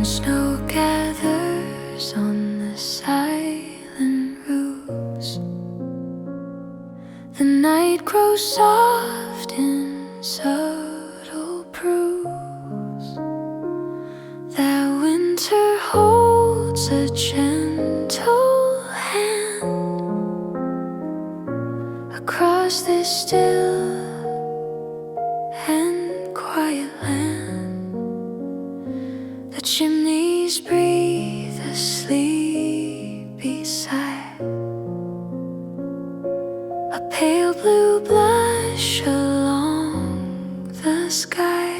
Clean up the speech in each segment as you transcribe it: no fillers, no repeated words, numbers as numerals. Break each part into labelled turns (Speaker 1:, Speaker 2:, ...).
Speaker 1: snow gathers on the silent roofs, the night grows soft in subtle proofs that winter holds a gentle hand across this still and quiet land. The chimneys breathe a sleepy sigh, a pale blue blush along the sky,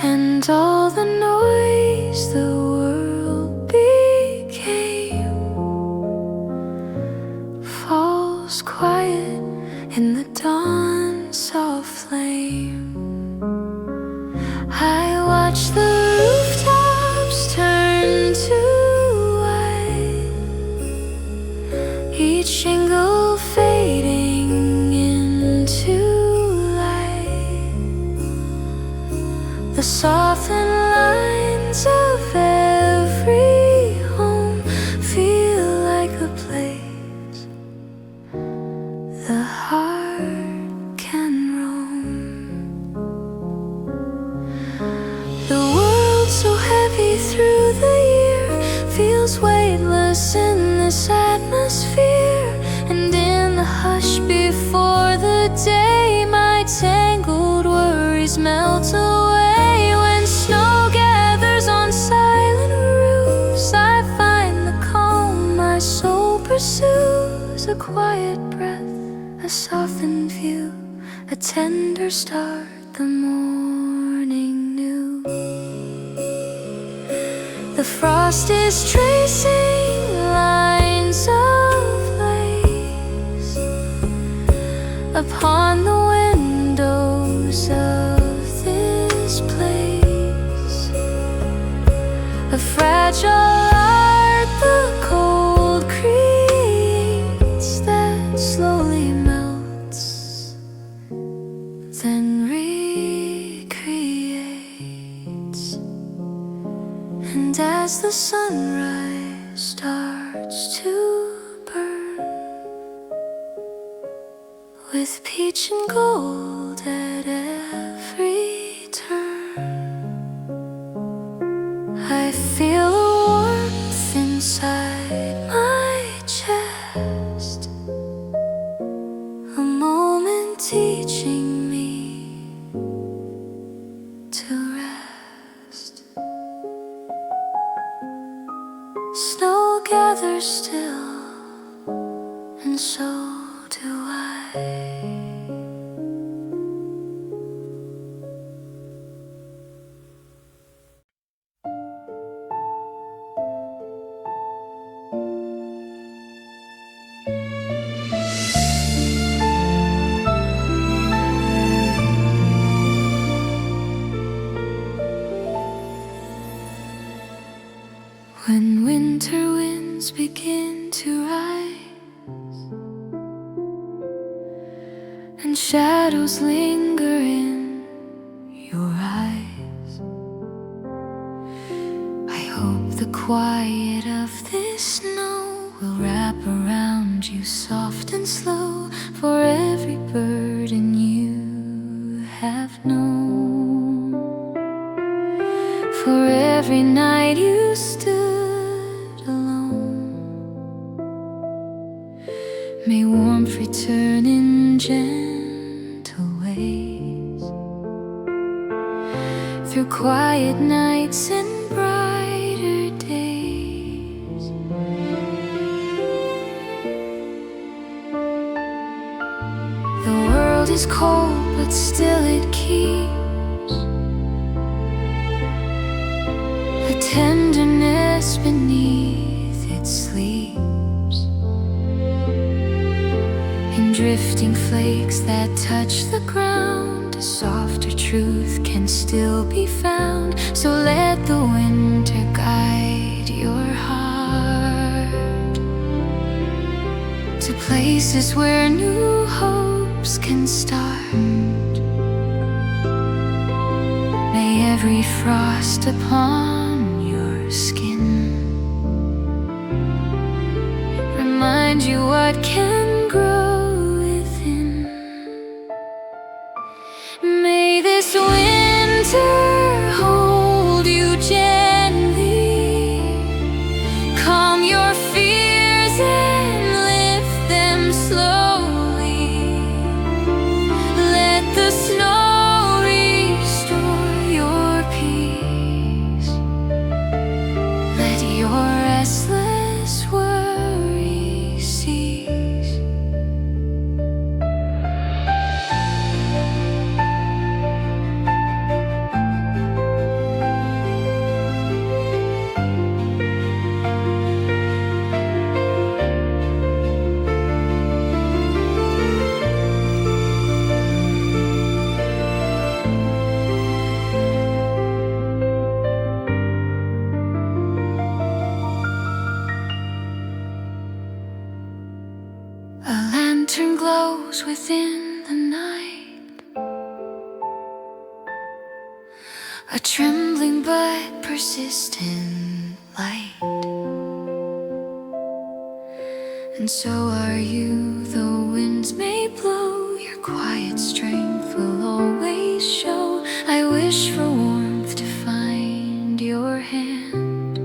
Speaker 1: and all the noise the world became falls quiet in the dawn's soft flame. I watch the rooftops turn to white, each shingle fading into light. The softened lines of every home feel like a place the heart can roam. The world so heavy through the year feels weightless in this atmosphere, and in the hush before the day my tangled worries melt away. When snow gathers on silent roofs, I find the calm my soul pursues, a quiet breath, a softened view, a tender start, the morning new. The frost is tracing lines of lace upon the windows of this place. A fragile art the cold creates that slowly melts, then recreates. And as the sunrise starts to burn with peach and gold at every turn, I feel a warmth inside my chest, a moment teaching me to rest. Snow gathers still, and so do I. When winter winds begin to rise and shadows linger in your eyes, I hope the quiet of this snow will wrap around you soft and slow, for every burden you have known, for every night you stood alone. May warmth return in gentle ways, through quiet nights and brighter days. The world is cold, but still it keeps a tenderness beneath its sleeves, in drifting flakes that touch the ground. A softer truth can still be found, so let the winter guide your heart to places where new hopes can start. May every frost upon your skin. Remind you what can grow within. May this winter hold you gently, calm your fears and lift them slowly. Let the snow restore your peace. Let your restless worry cease. A lantern glows within the night, a trembling but persistent light. And so are you, though winds may blow, your quiet strength will always show. I wish for warmth to find your hand,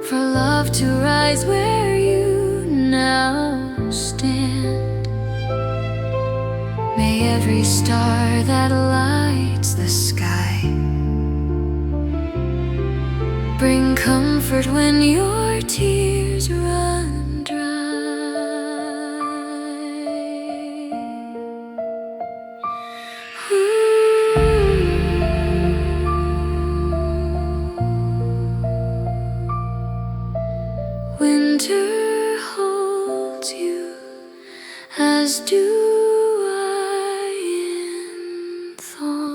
Speaker 1: for love to rise where you now stand. May every star that lights the sky bring comfort when your tears run dry. Winter holds you, as do I in thought.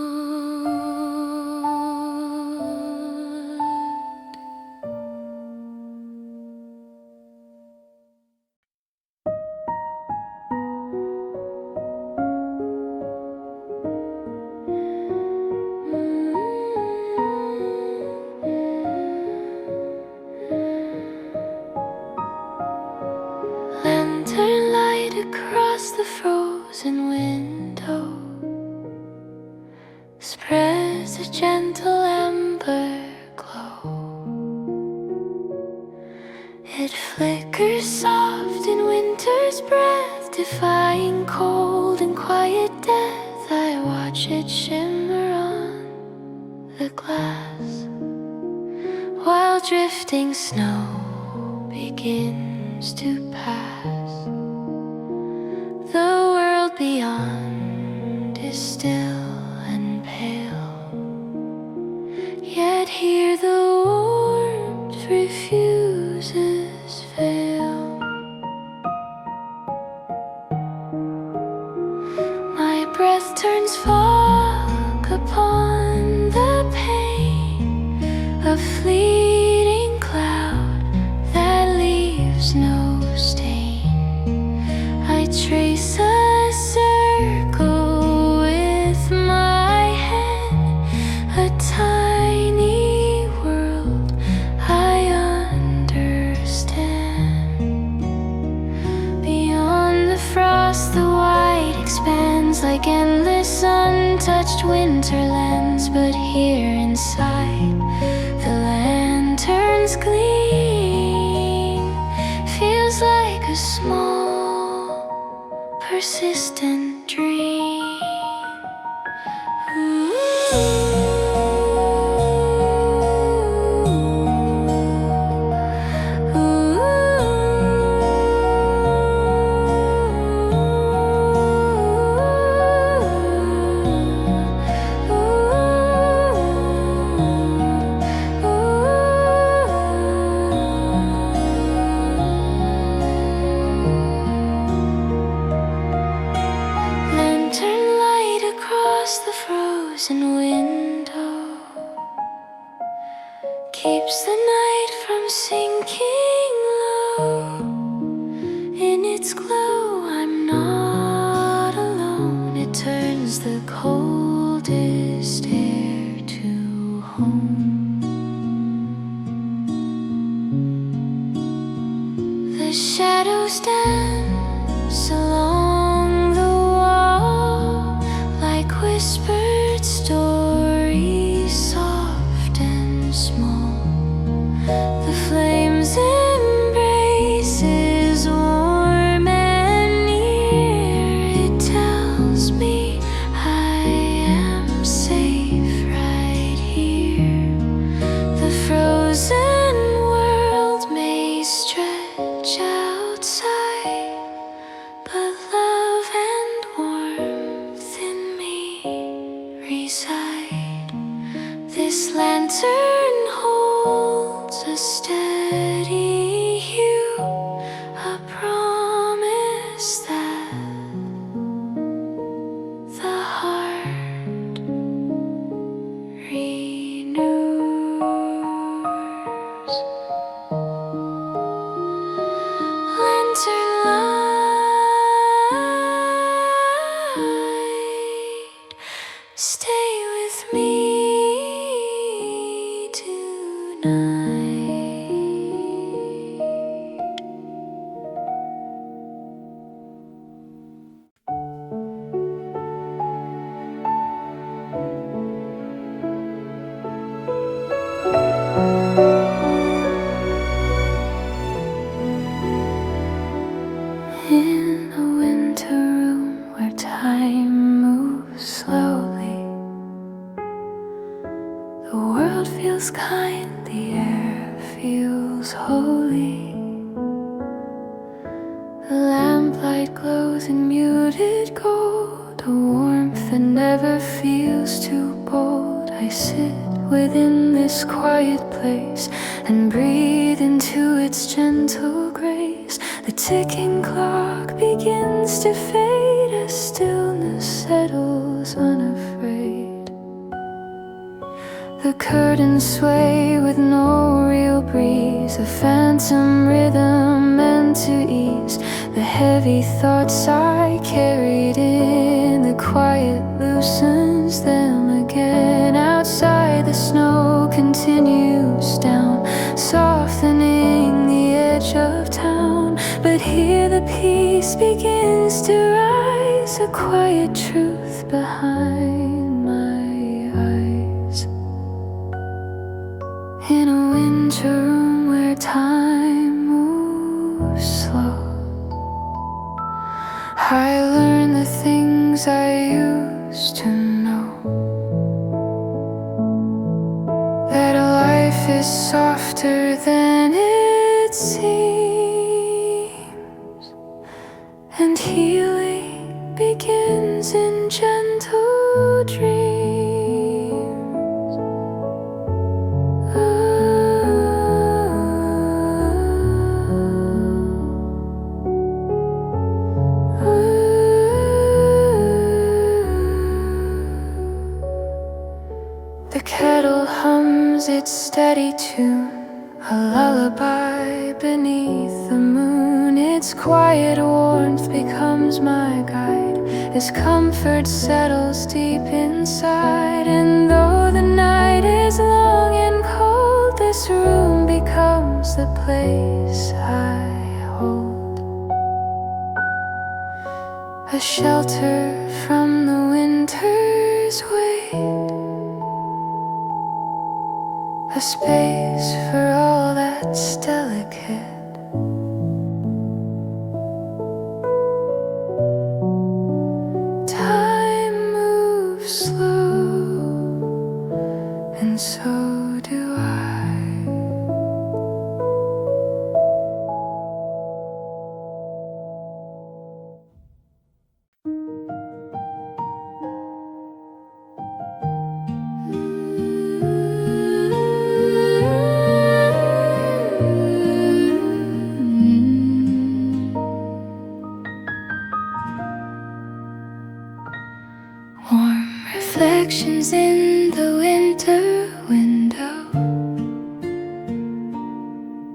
Speaker 1: Lantern light across the frozen window spreads a gentle amber glow. It flickers soft in winter's breath, defying cold and quiet death. I watch it shimmer on the glass while drifting snow begins to pass. The world beyond is still and pale, yet here the warmth refuses fail. My breath turns fog upon the pane, a fleeting cloud that leaves no stain. I trace a circle with my hand, a tiny world I understand. Beyond the frost, the white expands like endless untouched winterlands. But here inside, the lantern's gleam feels like a small, persistent dream. Lantern light across the frozen window keeps the night from sinking low. In its glow, I'm not alone. It turns the cold coldest air to home. The shadows dance along the wall like whispered stories, soft and small. The flames embrace is warm and near. It tells me I am safe right here. The frozen world may stretch outside, but love and warmth in me reside. This lantern holds a steady hue, a promise that the heart renews. Lantern light, stay with me tonight. In a winter room where time moves slowly, the world feels kind, the air feels holy. The lamplight glows in muted gold, a warmth that never feels too bold. I sit within this quiet place and breathe into its gentle grace. The ticking clock begins to fade as stillness settles unafraid. The curtains sway with no real breeze, a phantom rhythm meant to ease the heavy thoughts I carried in. The quiet loosens them again. Outside the snow continues down, softening the edge of town. But here the peace begins to rise, a quiet truth behind my eyes. In a winter room where time moves slow, I learn the things I used to know. That life is softer than it seems, and healing begins in gentle dreams. The kettle hums its steady tune, a lullaby beneath the moon. Its quiet warmth becomes my guide as comfort settles deep inside. And though the night is long and cold, this room becomes the place I hold, a shelter from the winter's weight, a space for all that's delicate. Time moves slow, and so do I. Warm reflections in the winter window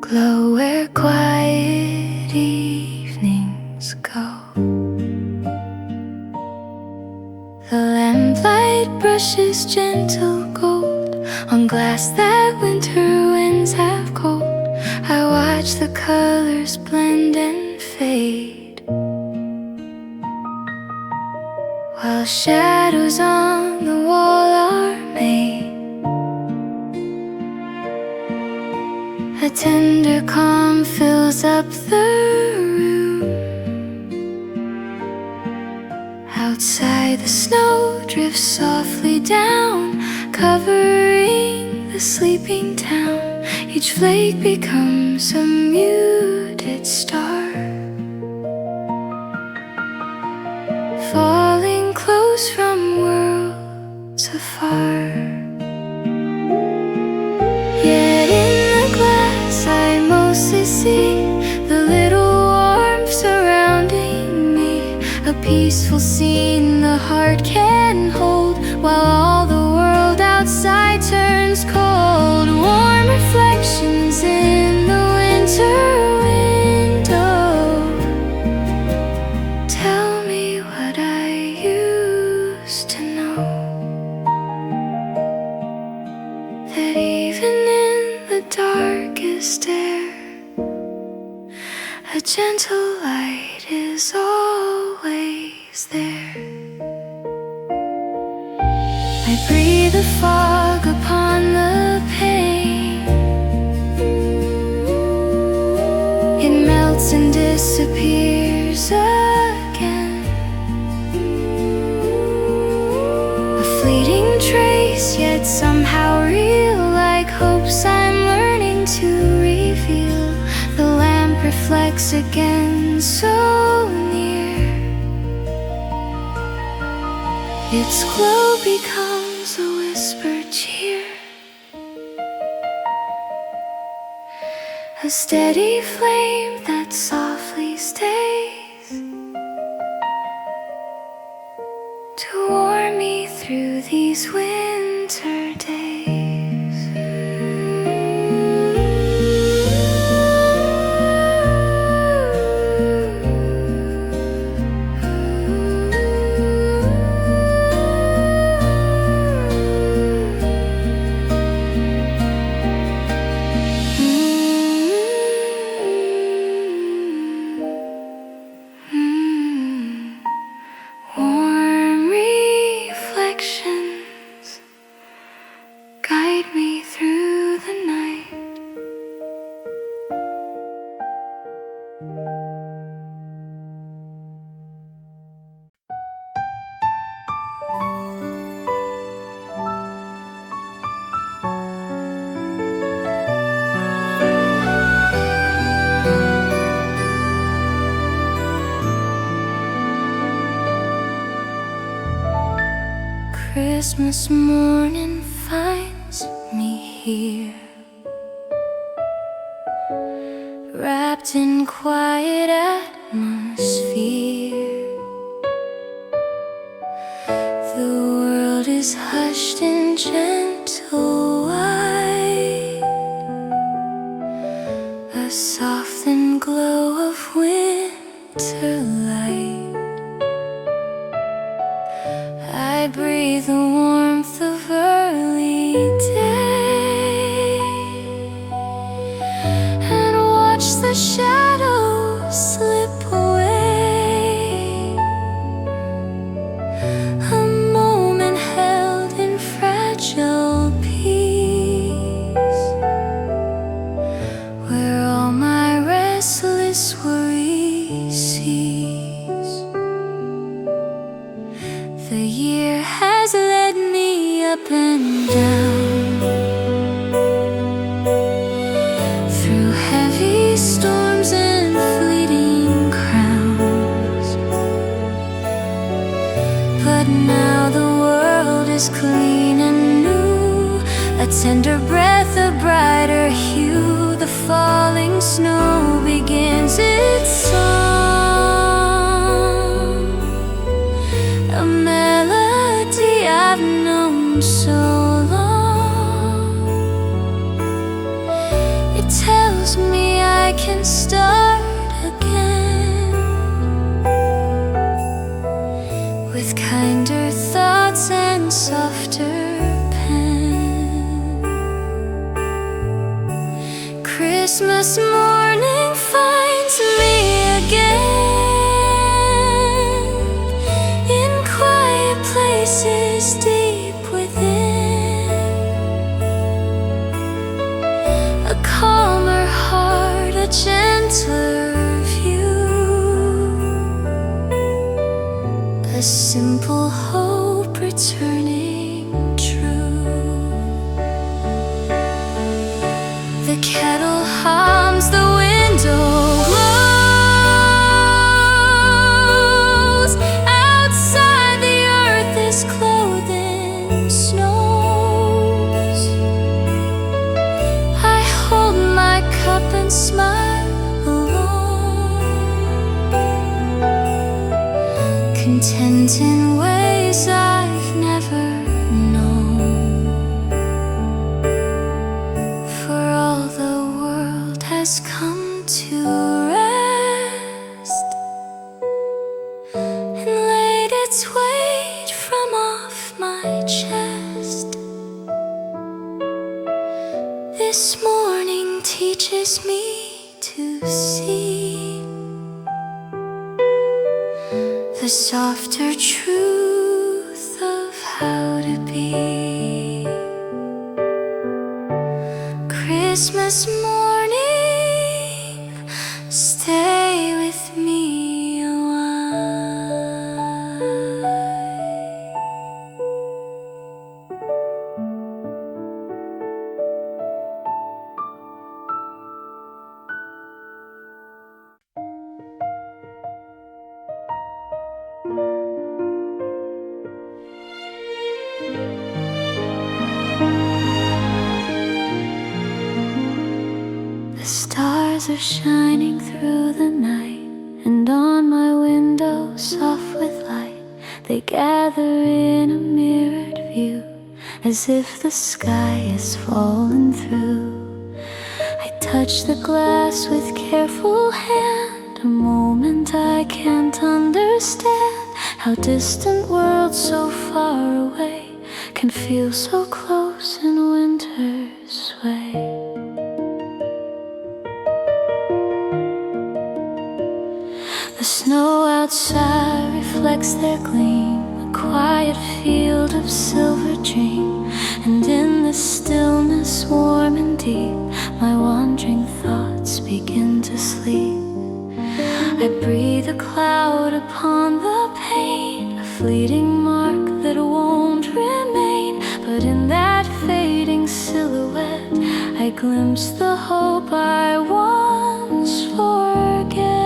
Speaker 1: glow where quiet evenings go. The lamplight light brushes gentle gold on glass that winter winds have cold. I watch the colors blend and fade, while shadows on the wall are made. A tender calm fills up the room. Outside the snow drifts softly down, covering the sleeping town. Each flake becomes a muted star, falling close from worlds afar. Yet in the glass I mostly see the little warmth surrounding me, a peaceful scene the heart can hold, while all the world outside turns cold. Warm reflections in the winter window tell me what I used to know, that even in the darkest air, a gentle light is always there. I breathe the fog upon the pane. It melts and disappears again, a fleeting trace, yet somehow real, like hopes I'm learning to reveal. The lamp reflects again, so near. Its glow becomes a whispered cheer, a steady flame that softly stays to warm me through these winter days. Warm reflections guide me through the night. Christmas morning finds me here, wrapped in quiet atmosphere. The world is hushed in gentle white, a softened glow of winter light. I breathe the warmth of early day and watch the shadows slip away. A moment held in fragile peace, where all my restless worries cease. The year has led me up and down, through heavy storms and fleeting crowns. But now the world is clean and new, a tender breath, a brighter hue. The falling snow begins its song, a melody I've known so long. It tells me I can start again, with kinder thoughts and songs. Christmas morning finds me again in quiet places deep within, a calmer heart, a gentler view, a simple hope returning true. The kettle hums, the window glows. Outside the earth is clothed in snows. I hold my cup and smile alone, content in ways I've never known. For all the world has come to rest and laid its weight from off my chest. This morning teaches me to see the softer truth of how to be. Christmas morning, stay with me a while. The stars are shining through the night, and on my window, soft with light, they gather in a mirrored view, as if the sky is fallen through. I touch the glass with careful hand, a moment I can't understand, how distant worlds so far away can feel so close in winter's sway. The snow outside reflects their gleam, a quiet field of silver dream, and in the stillness warm and deep, my wandering thoughts begin to sleep. I breathe a cloud upon the pane, a fleeting mark that won't remain, but in that fading silhouette I glimpse the hope I once forget.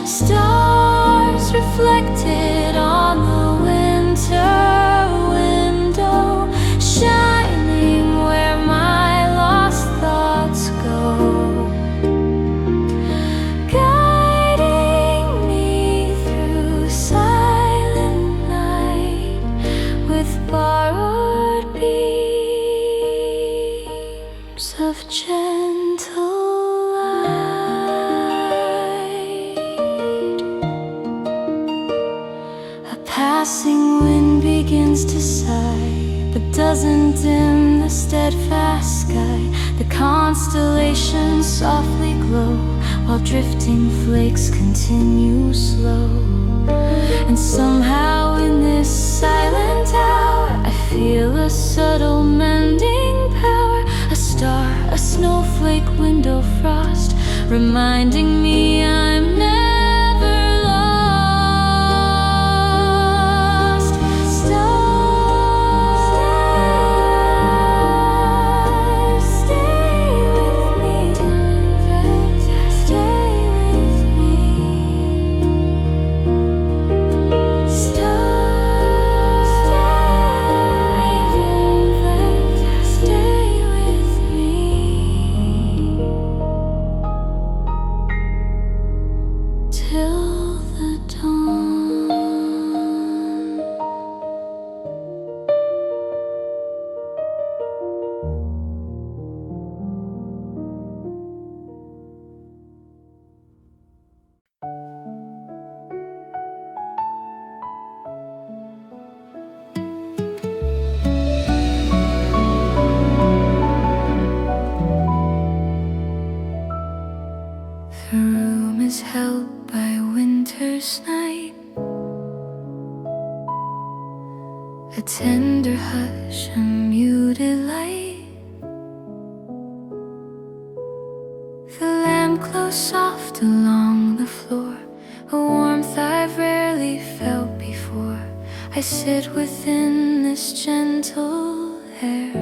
Speaker 1: Stars reflected on the winter window, shining where my lost thoughts go, guiding me through silent night with borrowed beams of gentle light. A passing wind begins to sigh, but doesn't dim the steadfast sky. The constellations softly glow, while drifting flakes continue slow. And somehow in this silent hour I feel a subtle mending power, a star, a snowflake, window frost, reminding me I'm never lost. Stars, stay with me, stay with me. Stars, stay with me. a tender hush, a muted light. The lamp glows soft along the floor, a warmth I've rarely felt before. I sit within this gentle air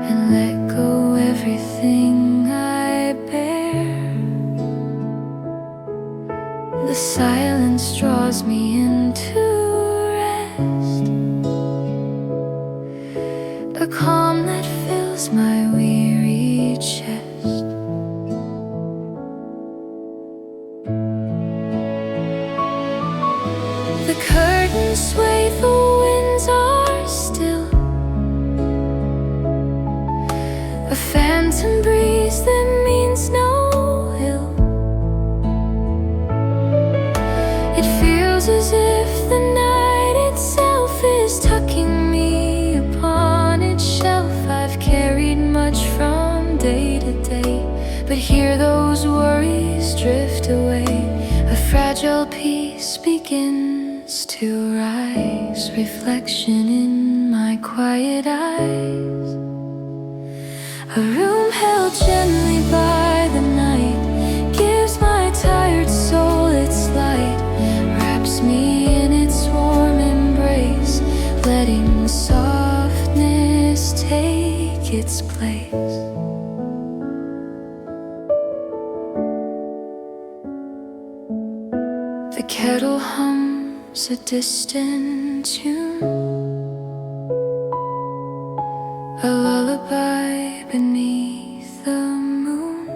Speaker 1: and let go everything I bear. The silence draws me into rest, a calm that fills my weary chest. The curtains sway, the winds are still, a phantom breeze that means no ill. It feels as if the night itself is tucking me upon its shelf. I've carried much from day to day, but here those worries drift away. A fragile peace begins to rise, reflection in my quiet eyes. A room held gently by the night gives my tired soul its light, wraps me in its warm embrace, letting softness take its place. The kettle hums a distant tune, a lullaby beneath the moon.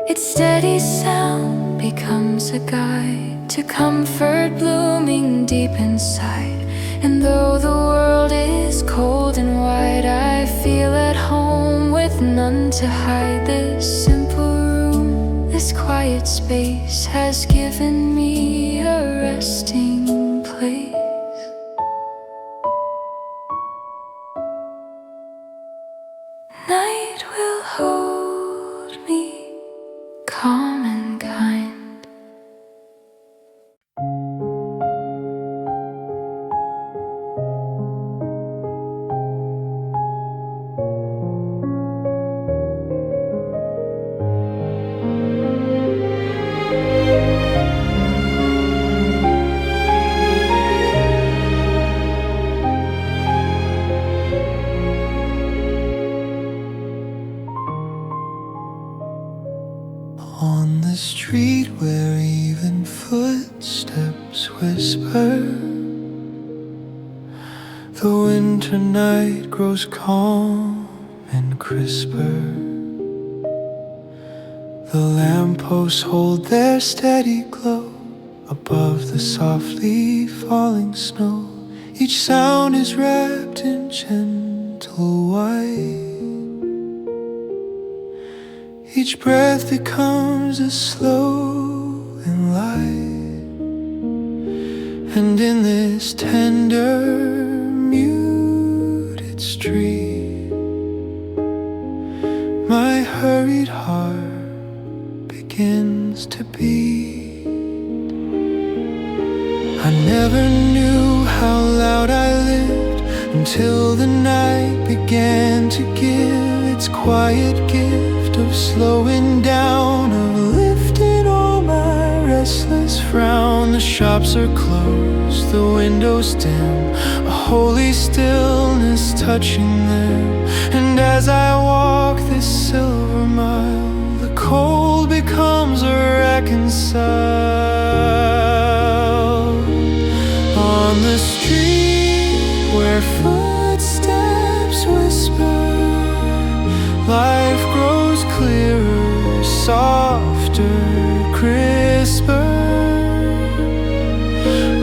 Speaker 1: Its steady sound becomes a guide to comfort blooming deep inside. And though the world is cold and wide, I feel at home with none to hide. This simple room, this quiet space has given me a resting place. Night will hold me calm and kind.
Speaker 2: On the street where even footsteps whisper, the winter night grows calm and crisper. The lampposts hold their steady glow above the softly falling snow. Each sound is wrapped in gentle white. Each breath becomes a slow and light. And in this tender, muted street, my hurried heart begins to beat. I never knew how loud I lived until the night began to give its quiet gift of slowing down, of lifting all my restless frown. The shops are closed, the windows dim, a holy stillness touching them. And as I walk this silver mile, the cold becomes a reconciled. On the street where footsteps whisper, life grows clearer, softer, crisper.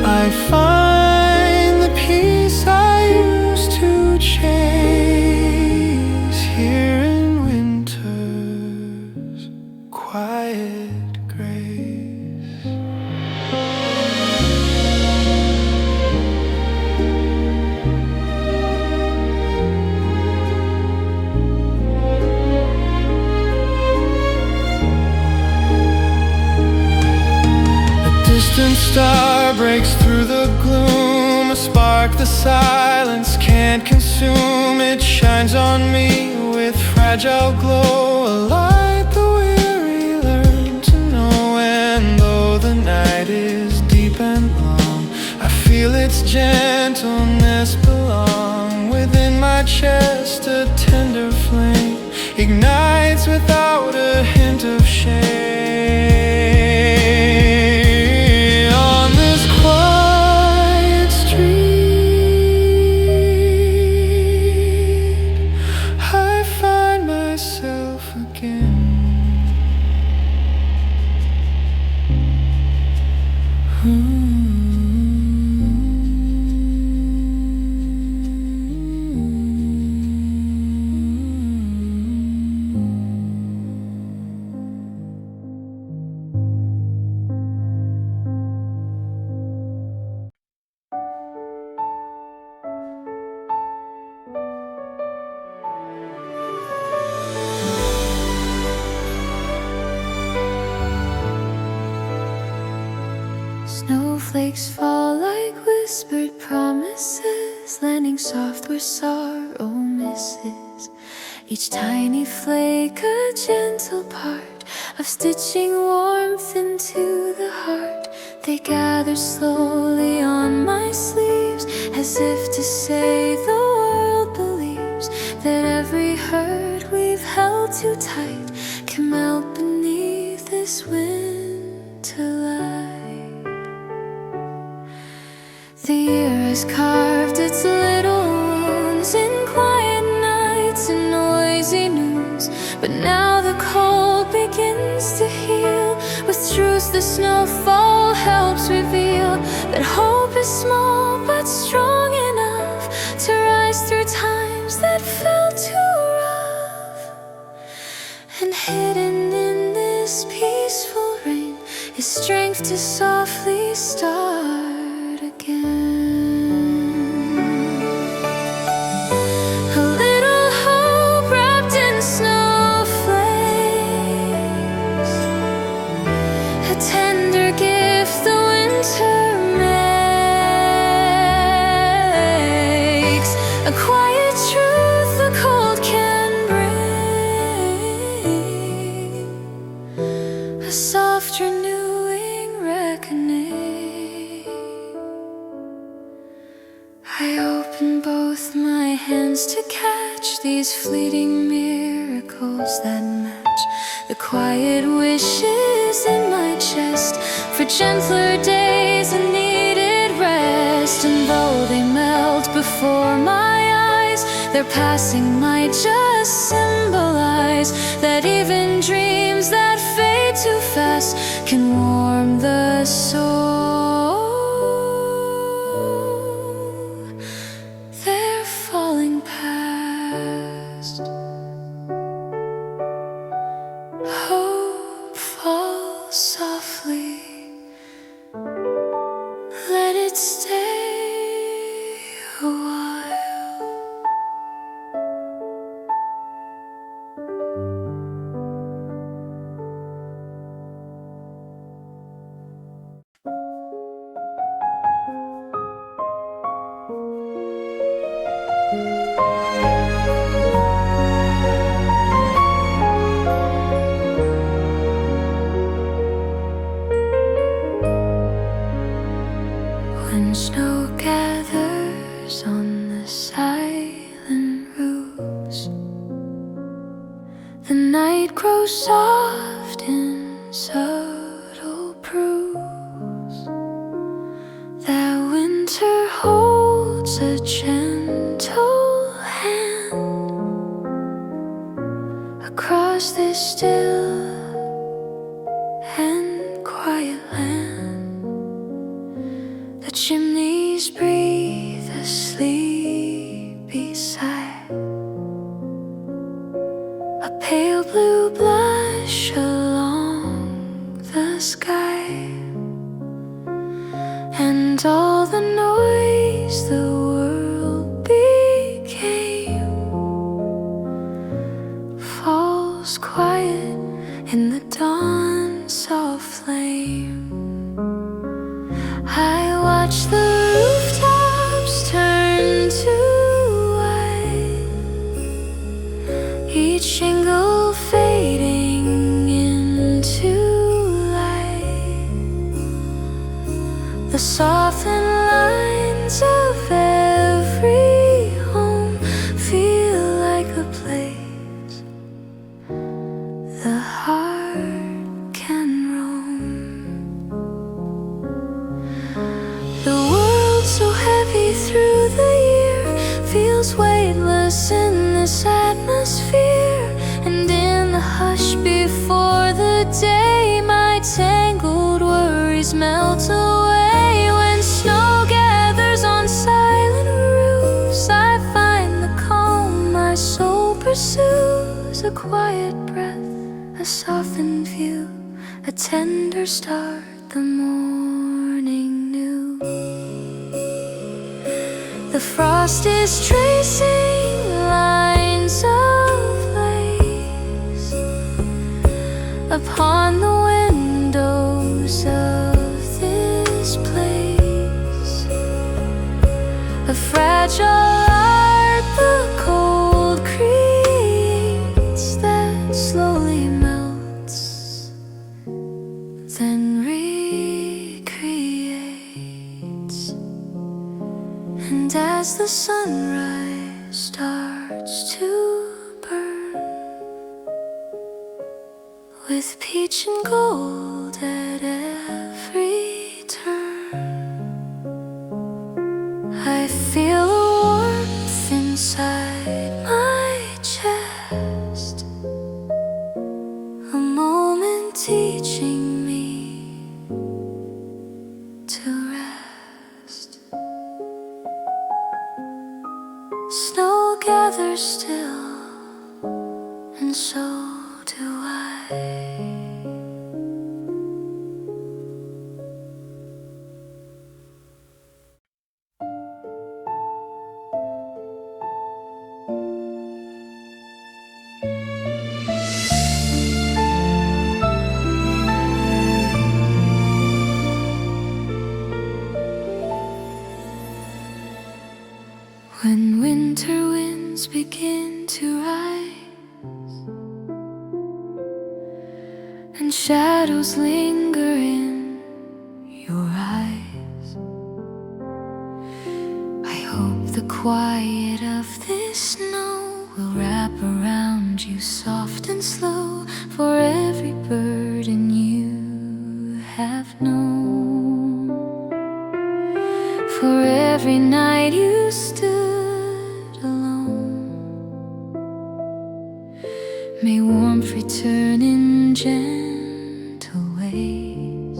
Speaker 2: I find the peace I used to chase here in winter's quiet grace. distant star breaks through the gloom, a spark the silence can't consume. It shines on me with fragile glow, a light the weary learn to know. And though the night is deep and long, I feel its gentleness belong. Within my chest a tender flame ignites without a hint of shame. On this quiet street, I find myself again.
Speaker 1: Snowflakes fall like whispered promises, landing soft where sorrow misses. Each tiny flake a gentle part of stitching warmth into the heart. They gather slowly on my sleeves, as if to say the world believes that every hurt we've held too tight can melt beneath this winter light. The year has carved its little wounds in quiet nights and noisy noons, but now the cold begins to heal with truths the snowfall helps reveal. That hope is small but strong enough to rise through times that felt too rough. And hidden in this peaceful rain is strength to softly start again. A little hope wrapped in snowflakes, a tender gift the winter makes, a quiet truth the cold can bring, a soft renewing reckoning. I open both my hands to catch these fleeting miracles that match the quiet wishes in my chest for gentler days and needed rest. And though they melt before my eyes, their passing might just symbolize that even dreams that fade too fast can warm the soul. They're falling past. Hope falls softly. Let it stay a while. When snow gathers on the silent roofs, the night grows soft in subtle proofs that winter holds a gentle hand across this still and quiet land. The chimneys breathe a sleepy sigh, a pale blue blush along the sky, and all the noise the world became falls quiet in the dawn's soft flame. watch the rooftops turn to white, each shingle fading into light. The softened lines of every home feel like a place the heart can roam. The world so heavy through the year feels weightless in this atmosphere. And in the hush before the day, my tangled worries melt away. When snow gathers on silent roofs, I find the calm my soul pursues. A quiet breath, a softened view, a tender start, the morning new. The frost is tracing lines of lace upon the windows of this place. A fragile art the cold creates that slowly melts, then recreates. And as the sunrise starts to burn, with peach and gold at every turn, I feel a warmth inside my chest, a moment teaching me to rest. Snow gathers still, and so do I. When winter winds begin to rise and shadows linger in your eyes, I hope the quiet of this snow will wrap around you soft and slow. For every burden you have known, for every night you stood alone, may warmth return in gentle ways,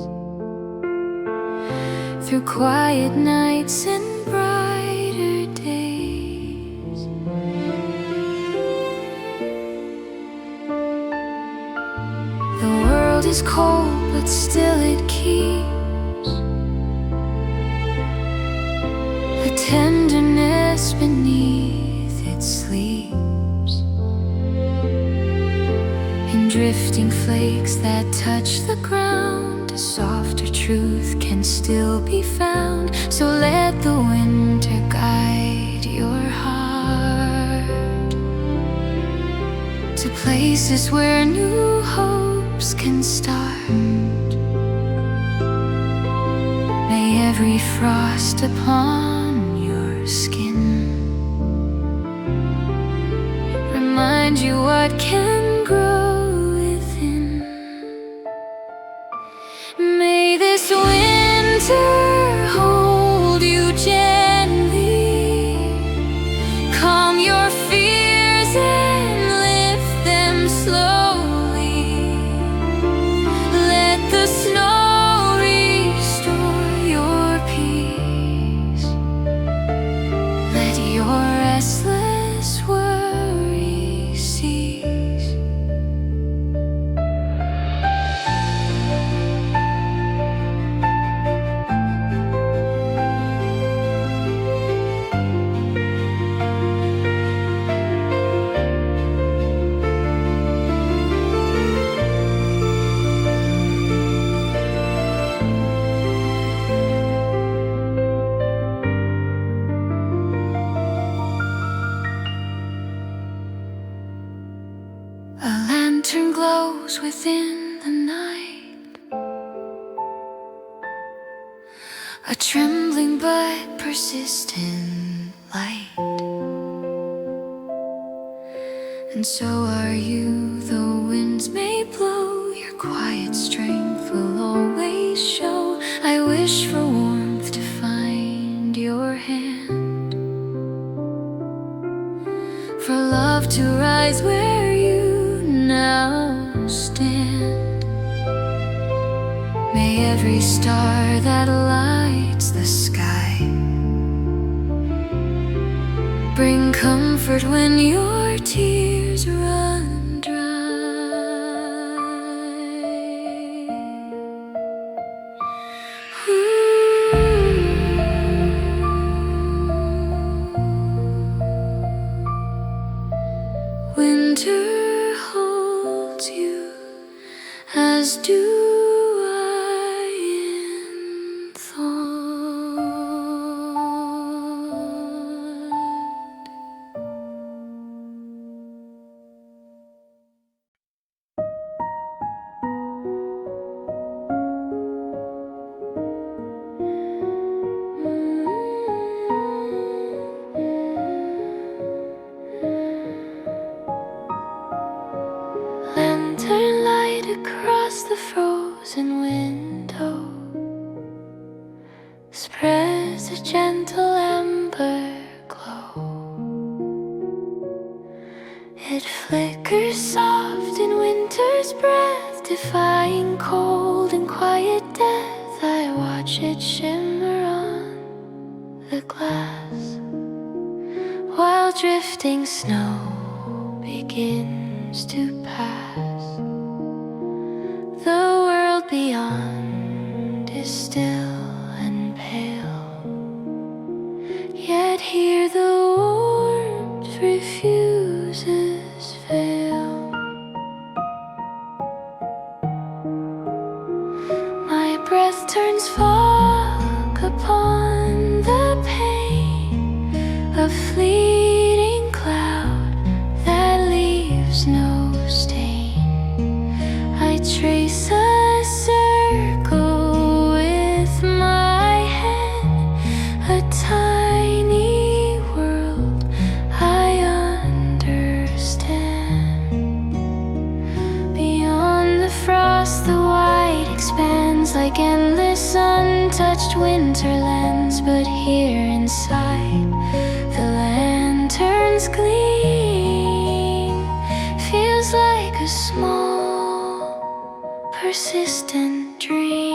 Speaker 1: through quiet nights and brighter days. The world is cold, but still it keeps a tenderness beneath its sleeves, in drifting flakes that touch the ground. A softer truth can still be found. So let the winter guide your heart to places where new hopes can start. May every frost upon your skin remind you what can grow within. May this winter hold you gently, calm your fears and lift them slowly. Let the snow restore your peace. Let your restless worry cease. a trembling but persistent light. And so are you, though winds may blow, your quiet strength will always show. I wish for warmth to find your hand, for love to rise where you now stand. May every star that lights the sky bring comfort when your tears run dry. Winter holds you, as do I in thought. Lantern light across the frozen window spreads a gentle amber glow. It flickers soft in winter's breath, defying cold and quiet death. I watch it shimmer on the glass while drifting snow begins to pass. The world beyond is still and pale, yet here the warmth refuses veil. My breath turns fog upon the pane, a fleeting cloud that leaves no stain. I trace a circle with my hand, a tiny world I understand. Beyond the frost, the white expands like endless untouched winterlands. But here inside, the lantern's gleam feels like a small, persistent dream.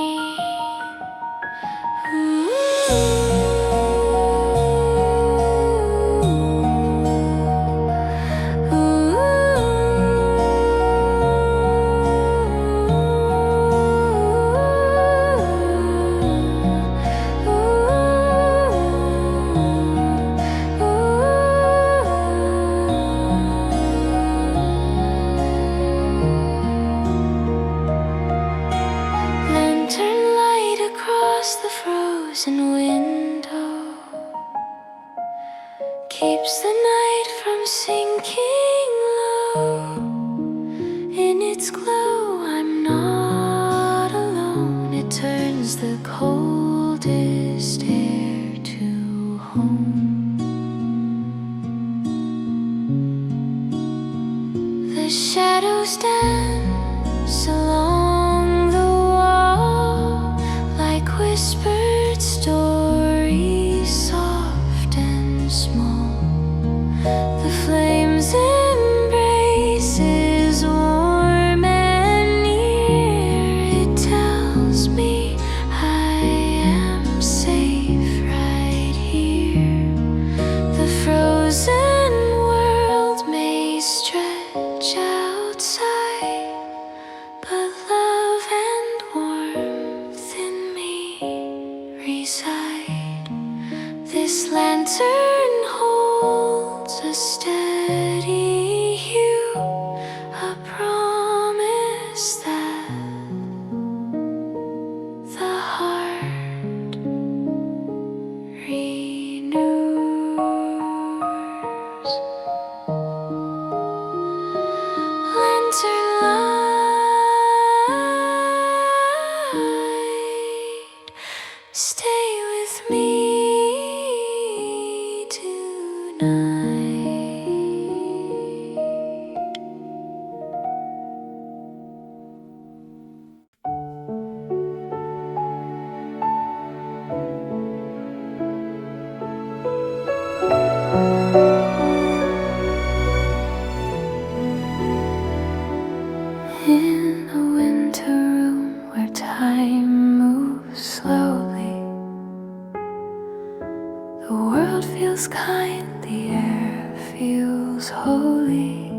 Speaker 1: Lantern light across the frozen window keeps the night from sinking low. In its glow, I'm not alone. It turns the coldest air to home. The shadows dance along the wall like whispered stories, soft and small. The flames embrace is warm and near. It tells me I am safe right here. The frozen world may stretch outside, but love and warmth in me reside. This lantern holds a steady hue, a promise that the heart renews. Lantern light, stay slowly. The world feels kind, the air feels holy.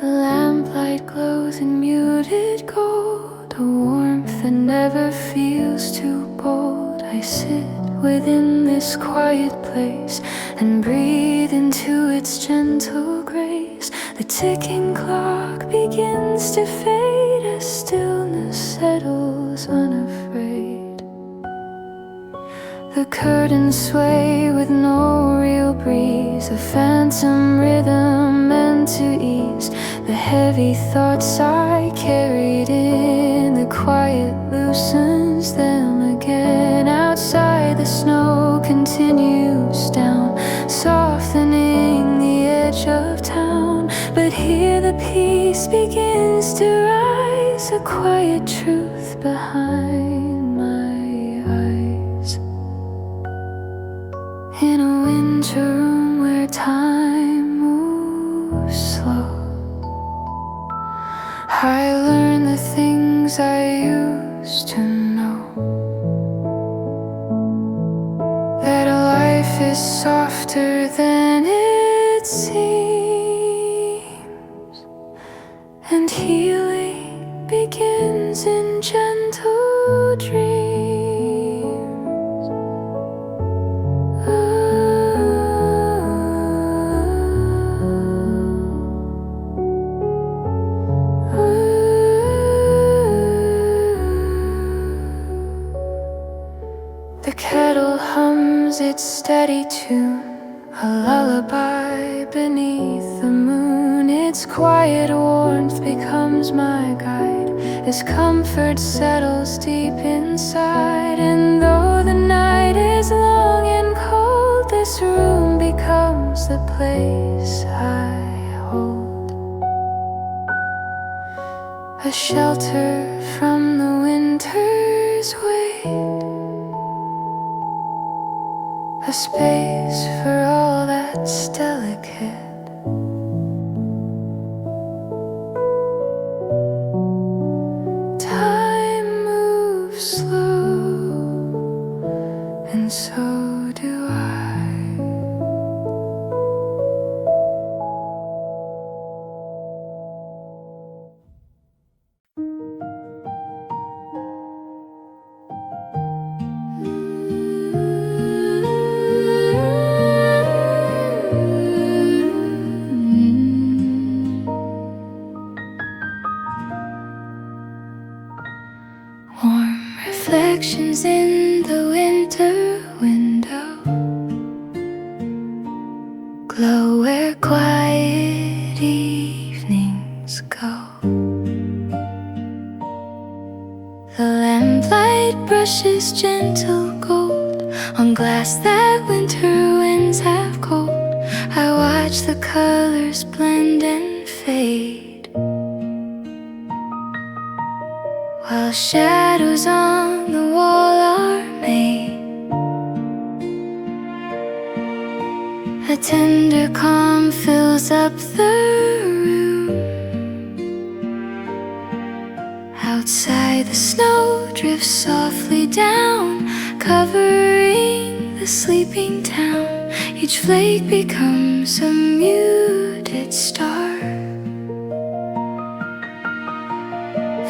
Speaker 1: The lamplight glows in muted gold, a warmth that never feels too bold. I sit within this quiet place and breathe into its gentle grace. The ticking clock begins to fade as stillness settles unafraid. The curtains sway with no real breeze, a phantom rhythm meant to ease the heavy thoughts I carried in. The quiet loosens them again. Outside the snow continues down, softening the edge of town. But here the peace begins to rise, a quiet truth behind my eyes. In a winter room where time moves slow, I learn the things I used to know. That life is softer than it seems, and healing begins in gentle dreams. The kettle hums its steady tune, a lullaby beneath the moon. Its quiet warmth becomes my guide as comfort settles deep inside. And though the night is long and cold, this room becomes the place I hold, a shelter from the winter's weight, a space for all that's delicate. Time moves slow, and so do I. Warm reflections in the winter window glow where quiet evenings go. The lamplight brushes gentle gold on glass that winter winds have cold. I watch the colors blend and fade, while shadows on the wall are made. A tender calm fills up the room. Outside the snow drifts softly down, covering the sleeping town. Each flake becomes a muted star,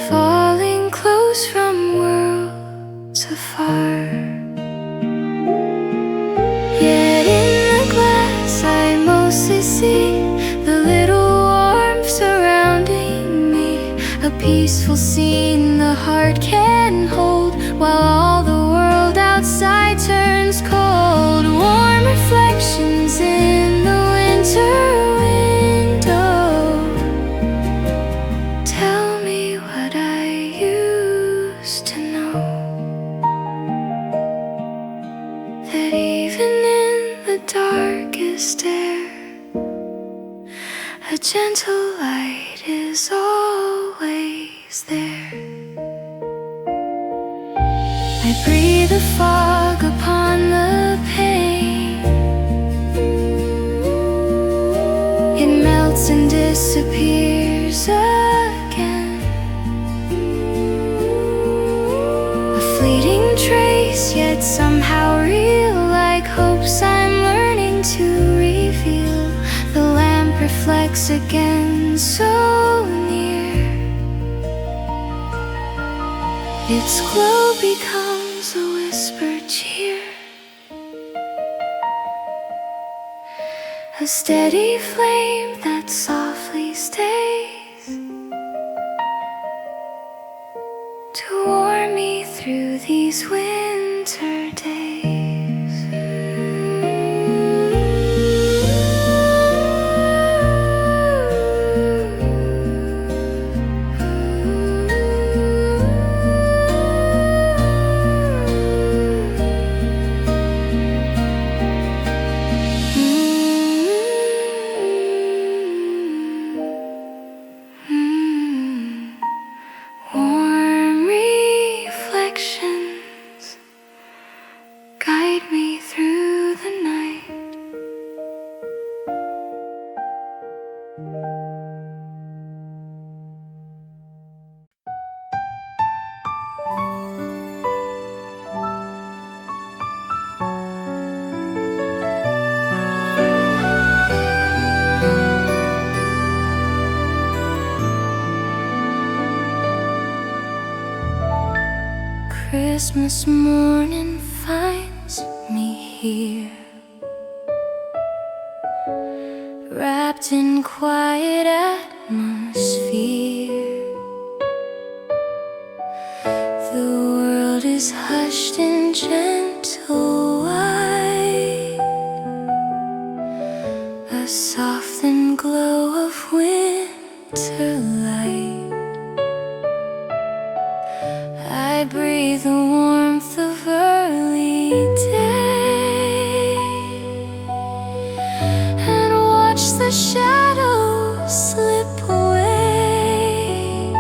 Speaker 1: falling close from worlds afar. Yet in the glass I mostly see the little warmth surrounding me, a peaceful scene the heart can hold, while all the world outside turns cold. Warm reflections in the winter window tell me what I used to know, that even in the darkest air, a gentle light is always there. I breathe the fog upon the pane. It melts and disappears again. fleeting trace, yet somehow real, like hopes I'm learning to reveal. The lamp reflects again so near. Its glow becomes a whispered cheer, a steady flame that softly stays to warm me through these winter days. Warm reflections guide me through the night. Christmas morning finds me here, wrapped in quiet atmosphere. The world is hushed in gentle white, a softened glow of winter light. I breathe the warmth of early day and watch the shadows slip away.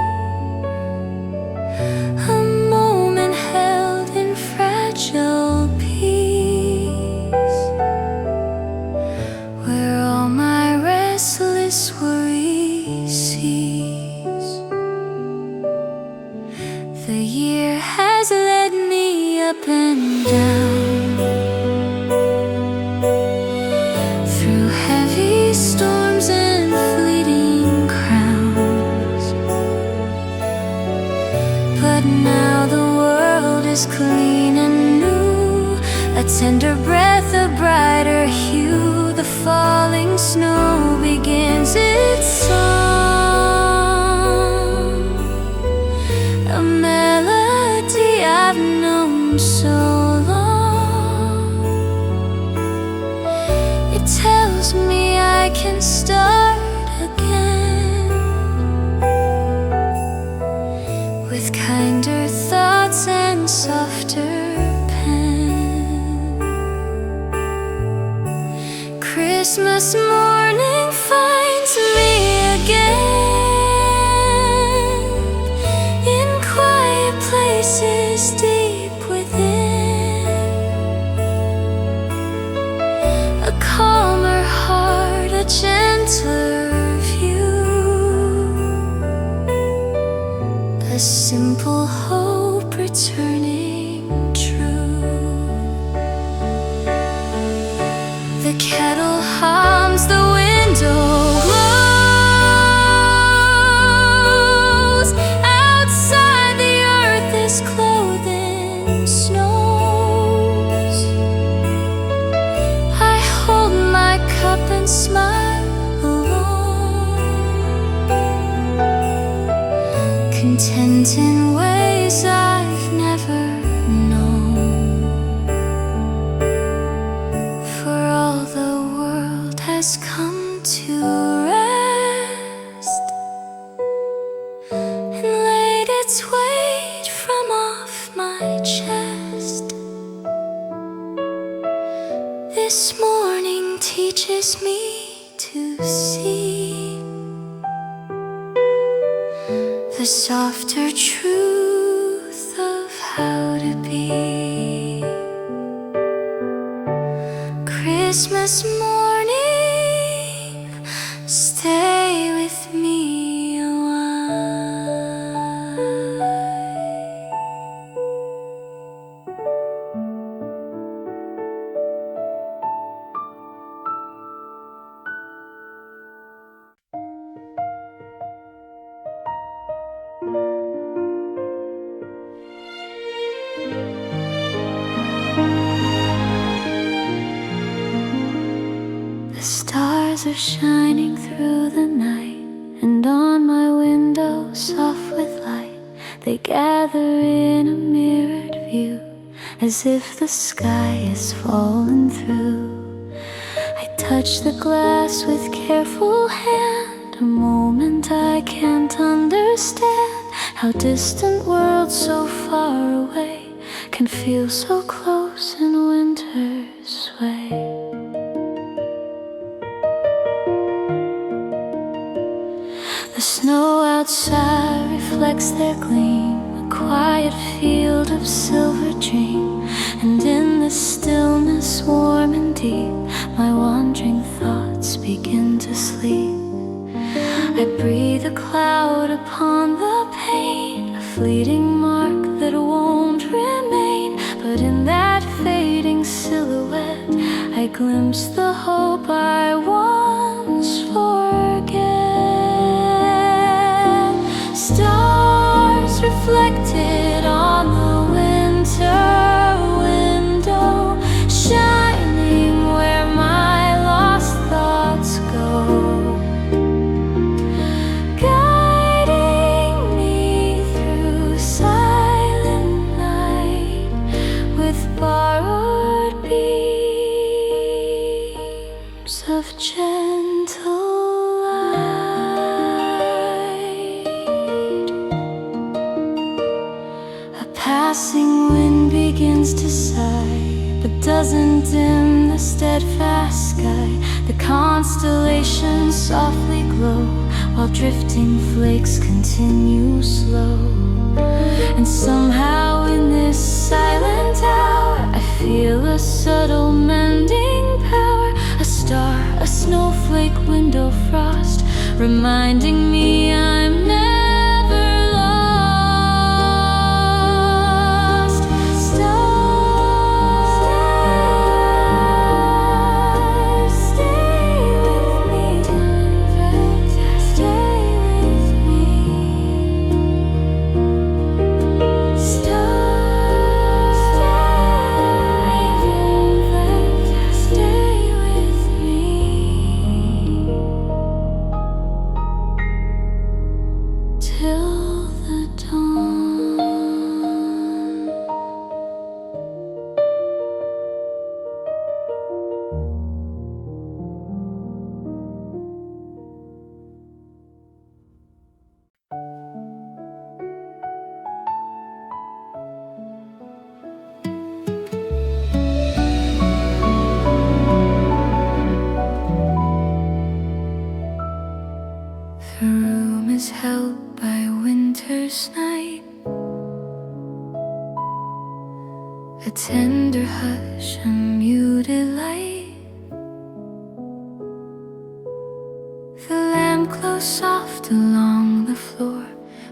Speaker 1: A moment held in fragile peace, where all my restless worries cease. The year has led me up and down, through heavy storms and fleeting crowns. But now the world is clean and new, a tender breath, a brighter hue. The falling snow begins its song, a melody I've known so long. It tells me I can start again, with kinder thoughts and softer pen. Christmas morning finds me again in quiet places deep within, a calmer heart, a gentler view, a simple hope returning true. The kettle hums, the window glows. Outside the earth is clothed in snows. I hold my cup and smile alone, content in ways I've never known. For all the world has come to rest and laid its weight from off my chest. This morning teaches me to see the softer truth of how to be. Christmas morning, stay with me a while. stars are shining through the night, and on my window, soft with light, they gather in a mirrored view, as if the sky is fallen through. I touch the glass with careful hand, a moment I can't understand, how distant worlds so far away can feel so close in winter's sway. The snow outside reflects their gleam, a quiet field of silver dream, and in the stillness warm and deep, my wandering thoughts begin to sleep. I breathe a cloud upon the pane, a fleeting mark that won't remain, but in that fading silhouette I glimpse the hope I once forget. Stars reflected on the winter window, shining where my lost thoughts go, guiding me through silent night with borrowed beams of gentle light. A passing wind begins to sigh, but doesn't dim the steadfast sky. The constellations softly glow, while drifting flakes continue slow. And somehow in this silent hour I feel a subtle mending power, a star, a snowflake, window frost, reminding me I'm never lost. Stars, stay with me, stay with me. Stars, stay with me till the dawn. The room is held by winter's night, a tender hush, a muted light. The lamp glows soft along the floor,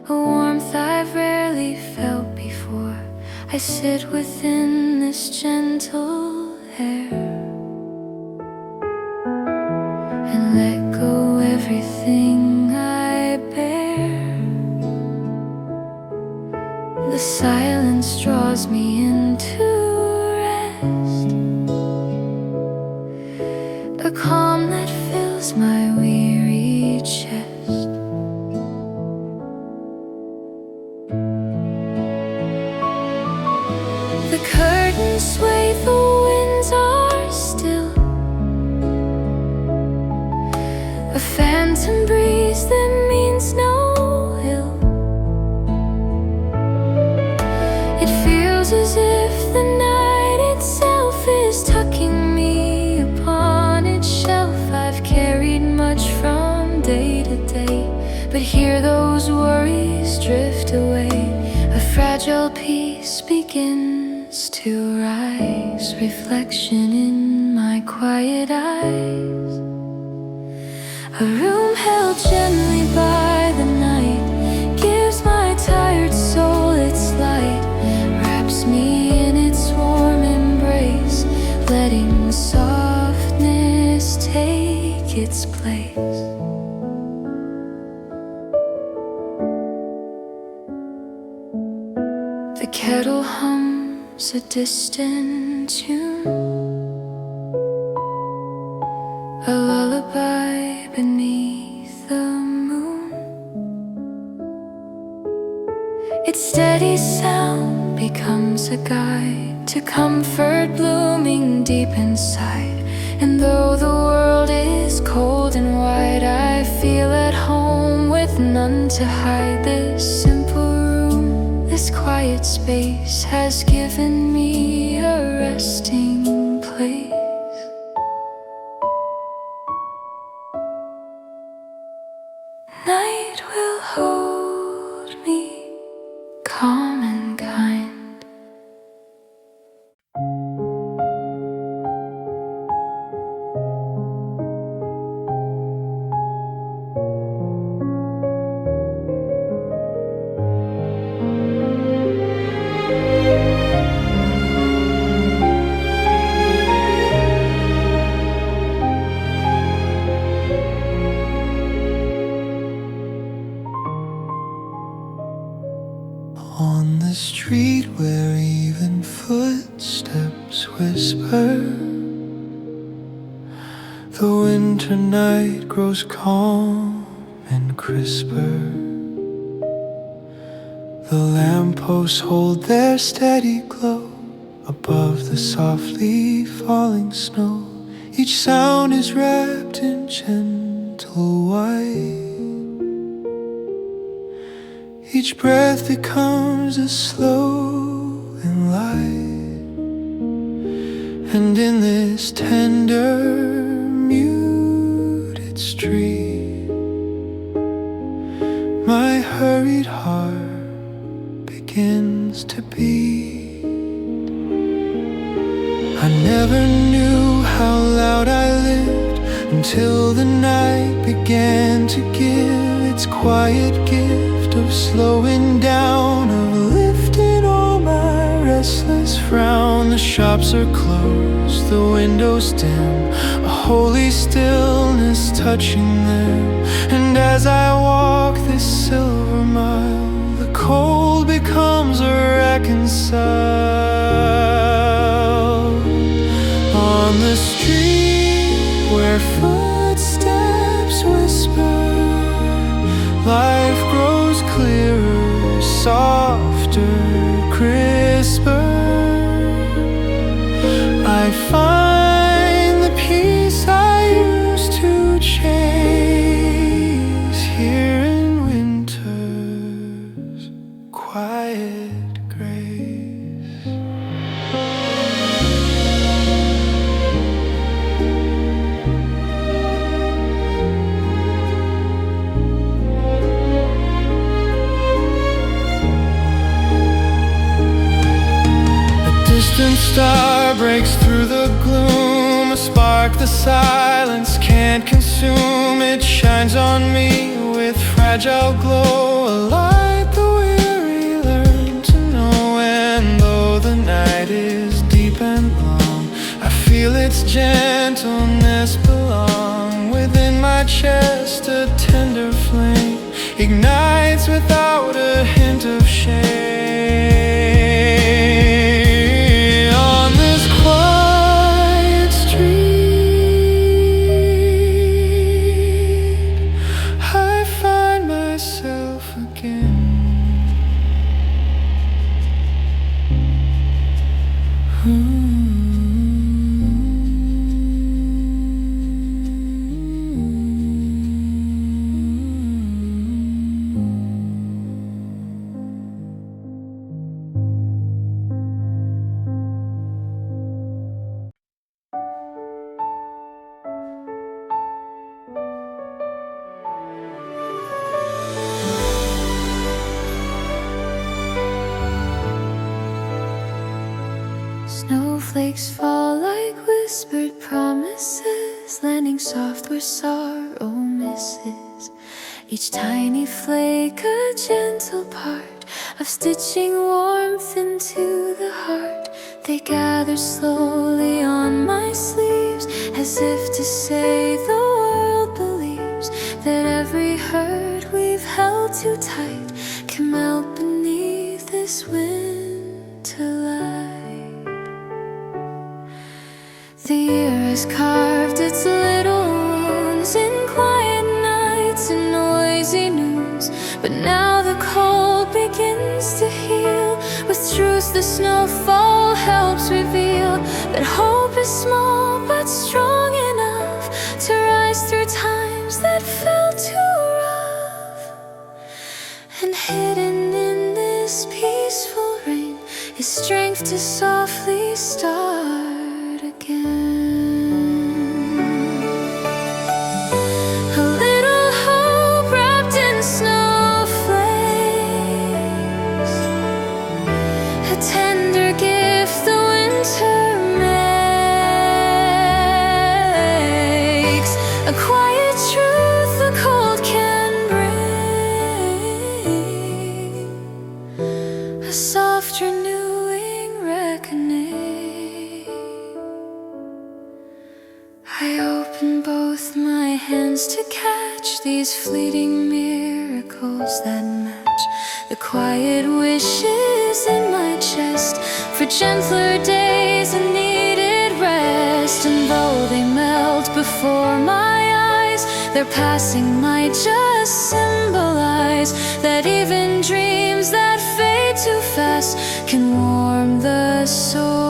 Speaker 1: a warmth I've rarely felt before. I sit within this gentle air and let go everything I bear. The silence draws me into rest, a calm that fills my weary chest. The curtains sway, the winds are still, a phantom breeze that means no ill. It feels as if the night itself is tucking me upon its shelf. I've carried much from day to day, but here those worries drift away. A fragile peace begins to rise, reflection in my quiet eyes. A room held gently by the night gives my tired soul its light, wraps me in its warm embrace, letting softness take its place. The kettle hums a distant tune, a lullaby beneath the moon. Its steady sound becomes a guide to comfort blooming deep inside. And though the world is cold and wide, I feel at home with none to hide. This simple room, this quiet space has given me a resting place. Night will hold me calm and kind.
Speaker 2: On the street where even footsteps whisper, the winter night grows calm and crisper. The lampposts hold their steady glow above the softly falling snow. Each sound is wrapped in gentle white. Each breath becomes a slow and light. And in this tender, muted street, my hurried heart begins to beat. I never knew how loud I lived until the night began to give its quiet gift of slowing down, of lifting all my restless frown. The shops are closed, the windows dim, a holy stillness touching them. And as I walk this silver mile, the cold becomes a reconcile. On the street where footsteps whisper, life grows clearer, softer, crisper. I find the peace I used to chase here in winter's quiet grace. Distant star breaks through the gloom, a spark the silence can't consume. It shines on me with fragile glow, a light the weary learn to know. And though the night is deep and long, I feel its gentleness belong. Within my chest a tender flame ignites without a hint of shame.
Speaker 1: Snowflakes fall like whispered promises, landing soft where sorrow misses. Each tiny flake a gentle part of stitching warmth into the heart. They gather slowly on my sleeves, as if to say the world believes that every hurt we've held too tight can melt beneath this winter light. The year has carved its little wounds in quiet the snowfall helps reveal that hope is small but strong enough to rise through times that felt too rough. And hidden in this peaceful rain is strength to softly start again. A little hope wrapped in snowflakes, a tender gift the winter makes, a quiet truth the cold can bring, a soft renewing reckoning. I open both my hands to catch these fleeting miracles that match the quiet wishes in my chest for gentler days and needed rest. And though they melt before my eyes, their passing might just symbolize that even dreams that fade too fast can warm the soul.